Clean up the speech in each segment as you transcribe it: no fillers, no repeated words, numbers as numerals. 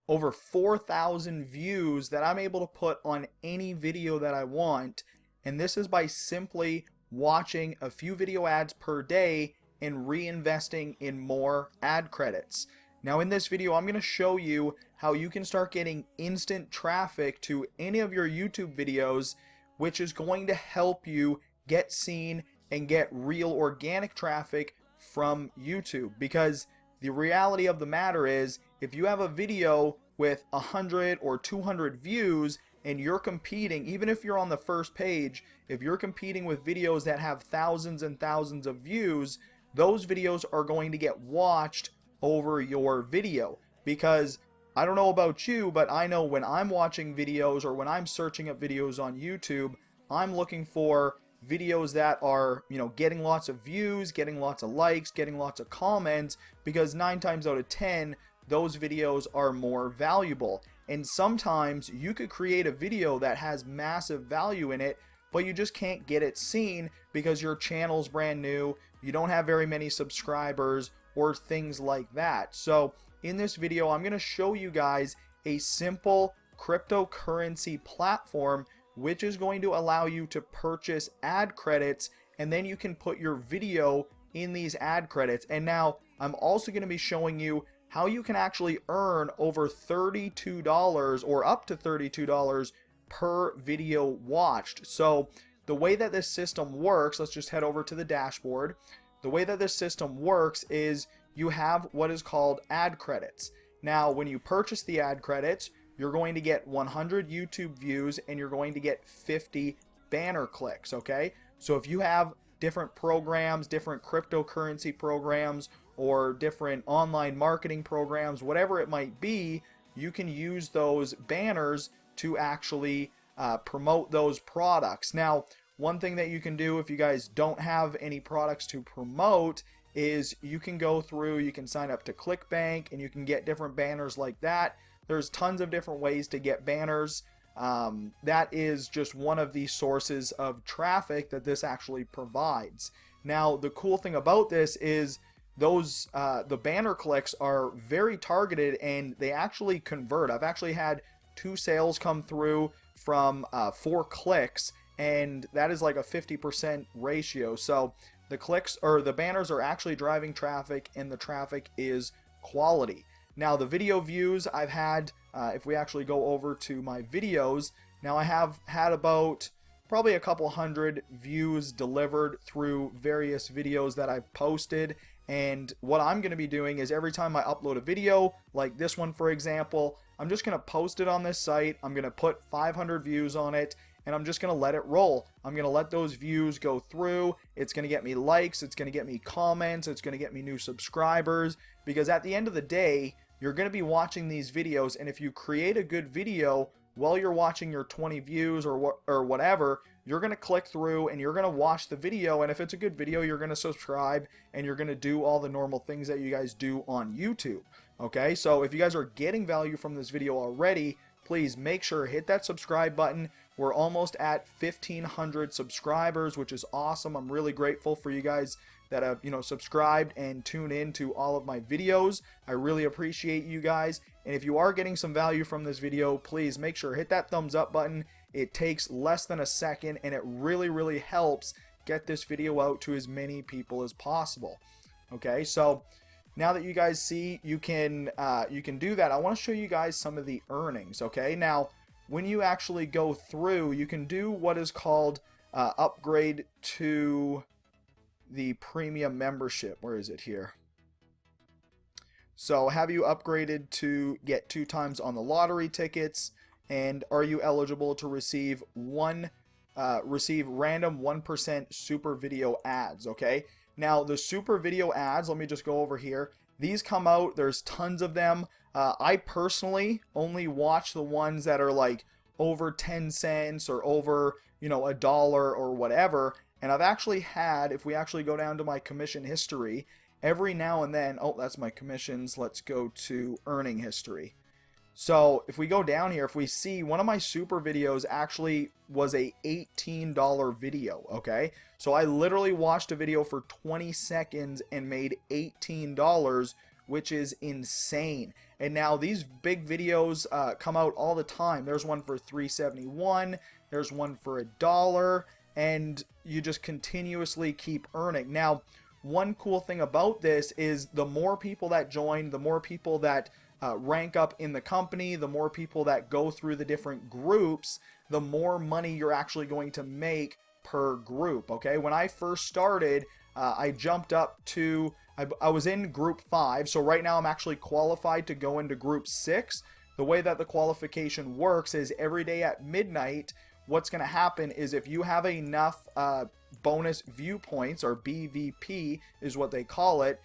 over 4,000 views that I'm able to put on any video that I want. And this is by simply watching a few video ads per day and reinvesting in more ad credits. Now in this video, I'm going to show you how you can start getting instant traffic to any of your YouTube videos, which is going to help you get seen and get real organic traffic from YouTube. Because the reality of the matter is, if you have a video with 100 or 200 views and you're competing, even if you're on the first page, if you're competing with videos that have thousands and thousands of views, those videos are going to get watched over your video. Because I don't know about you, but I know when I'm watching videos or when I'm searching up videos on YouTube, I'm looking for videos that are, getting lots of views, getting lots of likes, getting lots of comments, because 9 times out of 10, those videos are more valuable. And sometimes you could create a video that has massive value in it, but you just can't get it seen because your channel's brand new, you don't have very many subscribers, or things like that. So in this video, I'm going to show you guys a simple cryptocurrency platform which is going to allow you to purchase ad credits, and then you can put your video in these ad credits. And now I'm also going to be showing you how you can actually earn over $32 or up to $32 per video watched. So the way that this system works, let's just head over to the dashboard. The way that this system works is you have what is called ad credits. Now, when you purchase the ad credits, you're going to get 100 YouTube views and you're going to get 50 banner clicks, okay? So if you have different programs, different cryptocurrency programs, or different online marketing programs, whatever it might be, you can use those banners to actually promote those products. Now, one thing that you can do if you guys don't have any products to promote is you can go through, you can sign up to ClickBank and you can get different banners like that. There's tons of different ways to get banners. That is just one of the sources of traffic that this actually provides. Now, the cool thing about this is those the banner clicks are very targeted and they actually convert. I've actually had 2 sales come through from 4 clicks, and that is like a 50% ratio. So the clicks or the banners are actually driving traffic, and the traffic is quality. Now the video views I've had, if we actually go over to my videos, now I have had about probably a couple hundred views delivered through various videos that I've posted. And what I'm going to be doing is every time I upload a video, like this one for example, I'm just going to post it on this site. I'm going to put 500 views on it, and I'm just going to let it roll. I'm going to let those views go through. It's going to get me likes. It's going to get me comments. It's going to get me new subscribers. Because at the end of the day, you're going to be watching these videos, and if you create a good video while you're watching your 20 views or whatever, you're going to click through and you're going to watch the video, and if it's a good video, you're going to subscribe and you're going to do all the normal things that you guys do on YouTube. Okay, so if you guys are getting value from this video already, please make sure hit that subscribe button. We're almost at 1,500 subscribers, which is awesome. I'm really grateful for you guys that have, subscribed and tuned in to all of my videos. I really appreciate you guys. And if you are getting some value from this video, please make sure hit that thumbs up button. It takes less than a second, and it really, really helps get this video out to as many people as possible. Okay, so now that you guys see you can do that, I want to show you guys some of the earnings. Okay, now when you actually go through, you can do what is called upgrade to the premium membership. Where is it here? So have you upgraded to get 2 times on the lottery tickets, and are you eligible to receive random 1% super video ads? Okay, now the super video ads, let me just go over here. These come out, there's tons of them. I personally only watch the ones that are like over 10 cents or over $1 or whatever. And I've actually had, if we actually go down to my commission history, every now and then, oh, that's my commissions. Let's go to earning history. So if we go down here, if we see one of my super videos actually was a $18 video, okay? So I literally watched a video for 20 seconds and made $18, which is insane. And now these big videos come out all the time. There's one for $3.71, there's one for $1, and you just continuously keep earning. Now, one cool thing about this is the more people that join, the more people that rank up in the company, the more people that go through the different groups, the more money you're actually going to make per group. Okay, when I first started, I jumped up to, I was in group 5, so right now I'm actually qualified to go into group 6. The way that the qualification works is every day at midnight, what's going to happen is if you have enough bonus viewpoints, or BVP is what they call it,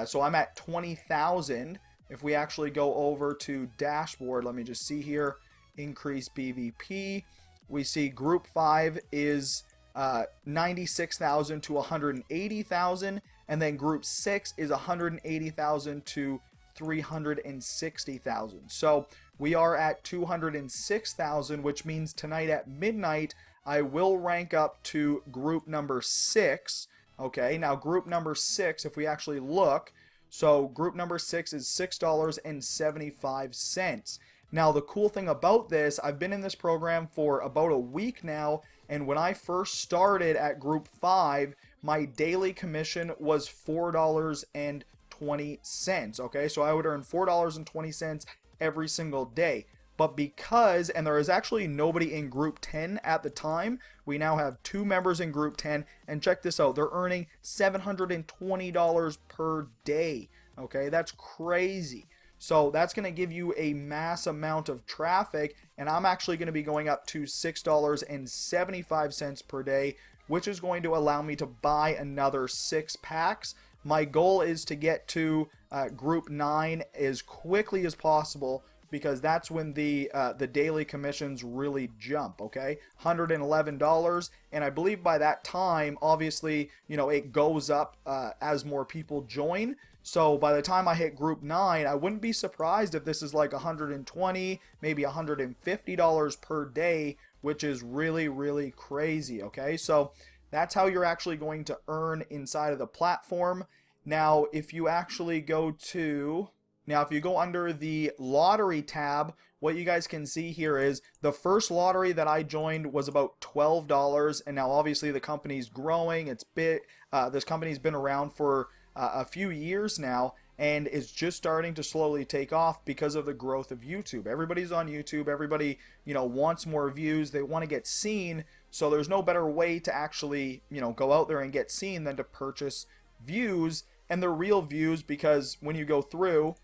so I'm at 20,000. If we actually go over to dashboard, let me just see here, increase BVP, we see group 5 is 96,000 to 180,000, and then group 6 is 180,000 to 360,000. So we are at 206,000, which means tonight at midnight I will rank up to group number 6. Okay, now group number 6, if we actually look, so group number 6 is $6.75. Now the cool thing about this, I've been in this program for about a week now, and when I first started at group 5, my daily commission was $4.20. Okay, so I would earn $4.20 every single day. But because, and there is actually nobody in group 10 at the time, we now have 2 members in group 10, and check this out, they're earning $720 per day. Okay, that's crazy. So that's going to give you a mass amount of traffic, and I'm actually going to be going up to $6.75 per day, which is going to allow me to buy another 6 packs. My goal is to get to group 9 as quickly as possible, because that's when the daily commissions really jump. Okay, $111, and I believe by that time, obviously, you know, it goes up as more people join. So by the time I hit group 9, I wouldn't be surprised if this is like $120, maybe $150 per day, which is really, really crazy. Okay, so that's how you're actually going to earn inside of the platform. Now, if you actually go to, now if you go under the lottery tab, what you guys can see here is the first lottery that I joined was about $12, and now obviously the company's growing. This company's been around for a few years now, and it's just starting to slowly take off because of the growth of YouTube. Everybody's on YouTube. Everybody, you know, wants more views. They want to get seen. So there's no better way to actually, you know, go out there and get seen than to purchase views, and they're real views, because when you go through,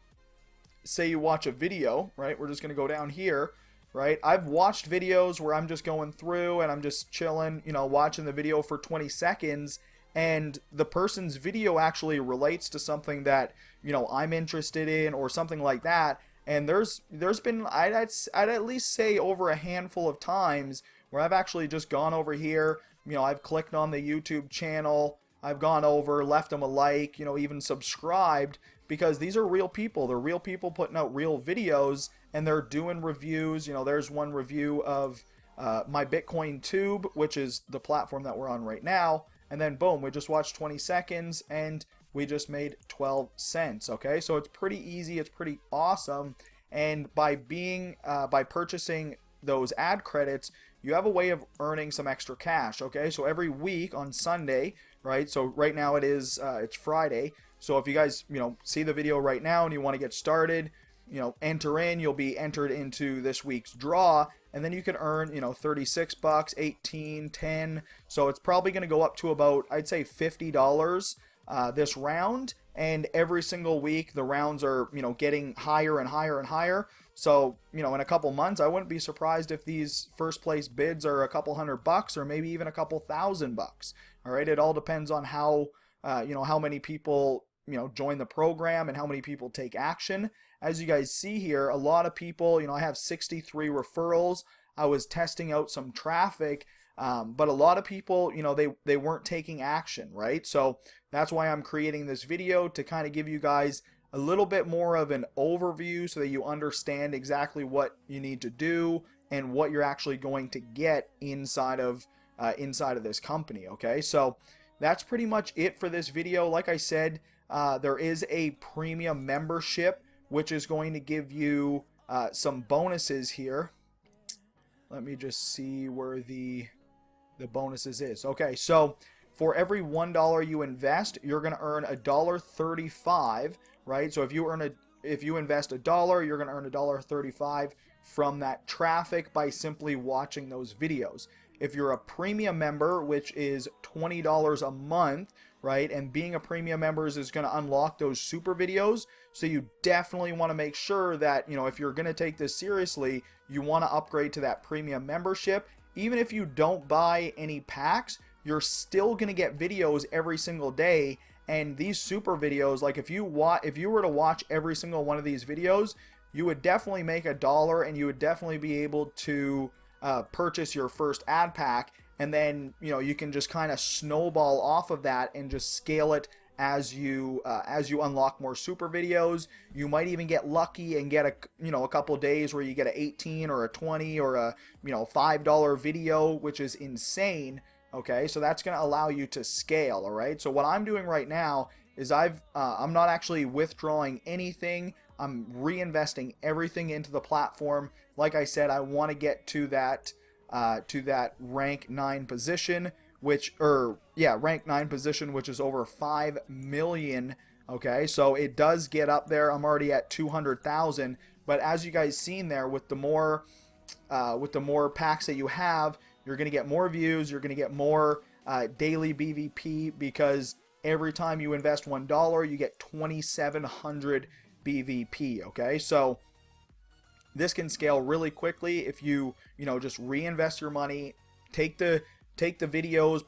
say you watch a video, right? We're just going to go down here, right? I've watched videos where I'm just going through and I'm just chilling, you know, watching the video for 20 seconds, and the person's video actually relates to something that, you know, I'm interested in, or something like that. And there's been, I'd at least say over a handful of times where I've actually just gone over here, you know, I've clicked on the YouTube channel, I've gone over, left them a like, you know, even subscribed, because these are real people. They're real people putting out real videos, and they're doing reviews. You know, there's one review of my Bitcoin Tube, which is the platform that we're on right now. And then boom, we just watched 20 seconds and we just made 12 cents. Okay, so it's pretty easy, it's pretty awesome. And by purchasing those ad credits, you have a way of earning some extra cash. Okay, so every week on Sunday, right? So right now it's Friday. So if you guys, you know, see the video right now and you want to get started, you know, enter in, you'll be entered into this week's draw, and then you can earn, you know, 36 bucks, 18, 10. So it's probably going to go up to about, I'd say $50 this round, and every single week the rounds are, you know, getting higher and higher and higher. So, you know, in a couple months, I wouldn't be surprised if these first place bids are a couple $100 or maybe even a couple $1,000. All right, it all depends on how you know, how many people, you know, join the program and how many people take action. As you guys see here, a lot of people, you know, I have 63 referrals. I was testing out some traffic, but a lot of people, you know, they weren't taking action, right? So that's why I'm creating this video, to kind of give you guys a little bit more of an overview so that you understand exactly what you need to do and what you're actually going to get inside of this company. Okay, so that's pretty much it for this video. Like I said, there is a premium membership which is going to give you some bonuses here. Let me just see where the bonuses is. Okay, so for every $1 you invest, you're going to earn $1.35, right? So if you invest $1, you're going to earn $1.35 from that traffic by simply watching those videos. If you're a premium member, which is $20 a month, right? And being a premium member is going to unlock those super videos. So you definitely want to make sure that, you know, if you're going to take this seriously, you want to upgrade to that premium membership. Even if you don't buy any packs, you're still going to get videos every single day. And these super videos, like if you were to watch every single one of these videos, you would definitely make $1, and you would definitely be able to purchase your first ad pack. And then, you know, you can just kind of snowball off of that and just scale it as you unlock more super videos. You might even get lucky and get a couple days where you get a 18 or a 20 or a $5 video, which is insane. Okay, so that's going to allow you to scale. All right, so what I'm doing right now is I'm not actually withdrawing anything. I'm reinvesting everything into the platform. Like I said, I want to get to that rank 9 position, rank 9 position, which is over 5 million. Okay, so it does get up there. I'm already at 200,000, but as you guys seen there, with the more packs that you have, you're going to get more views, you're going to get more daily BVP, because every time you invest $1, you get 2,700 BVP. Okay, so this can scale really quickly if you just reinvest your money, take the videos,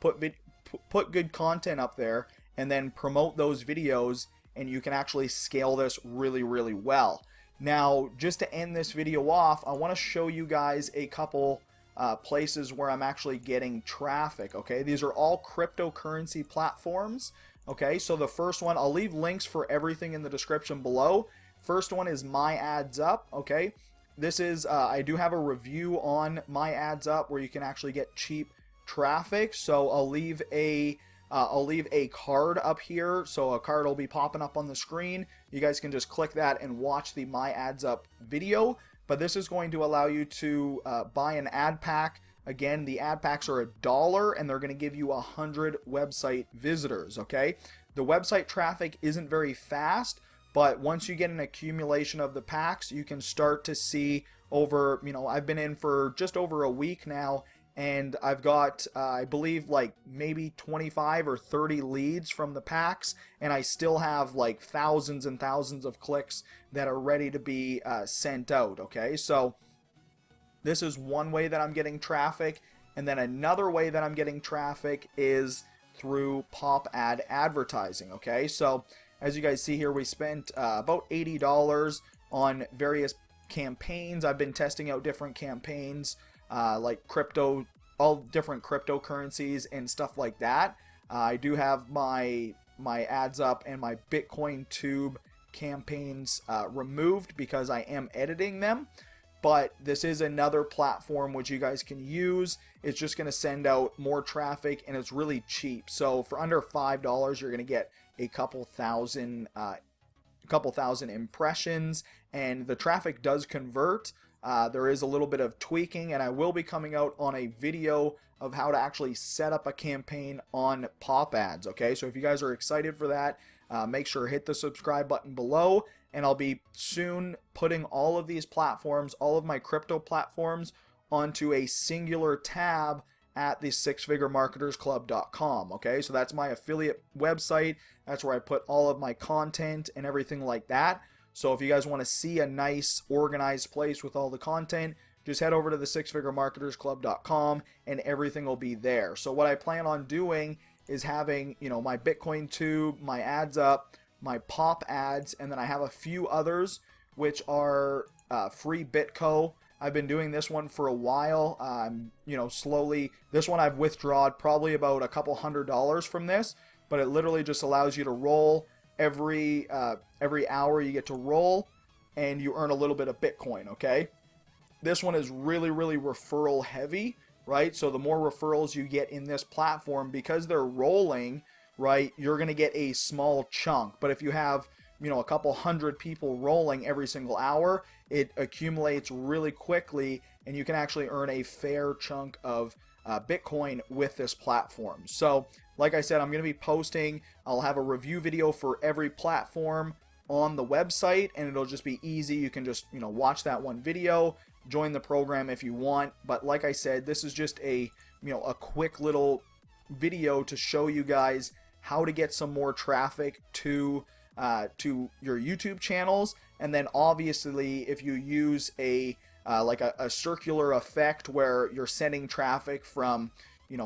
put good content up there, and then promote those videos, and you can actually scale this really, really well. Now, just to end this video off, I want to show you guys a couple places where I'm actually getting traffic. Okay, these are all cryptocurrency platforms. Okay, so the first one, I'll leave links for everything in the description below. First one is My Ads Up. Okay, this is I do have a review on My Ads Up where you can actually get cheap traffic. So I'll leave a card up here, so a card will be popping up on the screen. You guys can just click that and watch the My Ads Up video. But this is going to allow you to buy an ad pack. Again, the ad packs are $1, and they're going to give you 100 website visitors. Okay, the website traffic isn't very fast, but once you get an accumulation of the packs, you can start to see over, I've been in for just over a week now, and I've got, I believe, like maybe 25 or 30 leads from the packs, and I still have like thousands and thousands of clicks that are ready to be sent out. Okay, so this is one way that I'm getting traffic, and then another way that I'm getting traffic is through pop ad advertising. Okay, so as you guys see here, we spent about $80 on various campaigns. I've been testing out different campaigns, like all different cryptocurrencies and stuff like that. I do have my ads up and my Bitcoin Tube campaigns removed because I am editing them. But this is another platform which you guys can use. It's just going to send out more traffic, and it's really cheap. So for under $5, you're going to get a couple thousand impressions, and the traffic does convert. There is a little bit of tweaking, and I will be coming out on a video of how to actually set up a campaign on pop ads. Okay, so if you guys are excited for that, make sure to hit the subscribe button below, and I'll be soon putting all of these platforms, all of my crypto platforms, onto a singular tab at the sixfiguremarketersclub.com. Okay, so that's my affiliate website. That's where I put all of my content and everything like that. So if you guys want to see a nice organized place with all the content, just head over to the sixfiguremarketersclub.com and everything will be there. So what I plan on doing is having, my Bitcoin Tube, my ads up, my pop ads, and then I have a few others which are free Bitco. I've been doing this one for a while. Slowly. This one I've withdrawn probably about a couple $100 from this, but it literally just allows you to roll every hour. You get to roll, and you earn a little bit of Bitcoin. Okay, this one is really, really referral heavy, right? So the more referrals you get in this platform, because they're rolling, right, you're gonna get a small chunk. But if you have a couple hundred people rolling every single hour, it accumulates really quickly, and you can actually earn a fair chunk of Bitcoin with this platform. So like I said, I'm going to be posting, I'll have a review video for every platform on the website, and it'll just be easy. You can just watch that one video, join the program if you want. But like I said, this is just a a quick little video to show you guys how to get some more traffic to your YouTube channels. And then obviously, if you use a like a circular effect where you're sending traffic from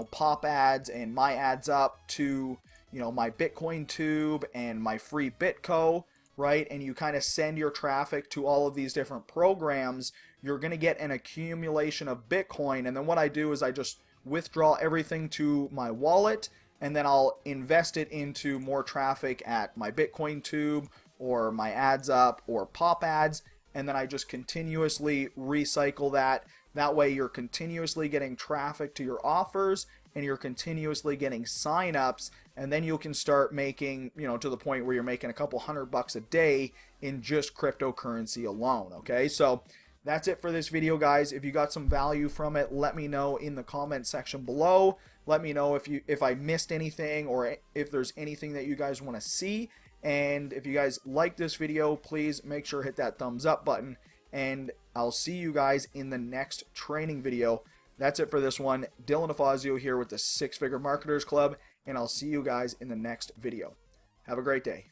pop ads and my ads up to my Bitcoin tube and my free Bitco, right? And you kind of send your traffic to all of these different programs, you're going to get an accumulation of Bitcoin. And then what I do is I just withdraw everything to my wallet, and then I'll invest it into more traffic at my Bitcoin tube or my ads up or pop ads, and then I just continuously recycle that. That way you're continuously getting traffic to your offers, and you're continuously getting signups, and then you can start making, to the point where you're making a couple $100 a day in just cryptocurrency alone. Okay, so that's it for this video, guys. If you got some value from it, let me know in the comment section below. Let me know if I missed anything, or if there's anything that you guys want to see. And if you guys like this video, please make sure to hit that thumbs up button, and I'll see you guys in the next training video. That's it for this one. Dylan Afazio here with the Six Figure Marketers Club, and I'll see you guys in the next video. Have a great day.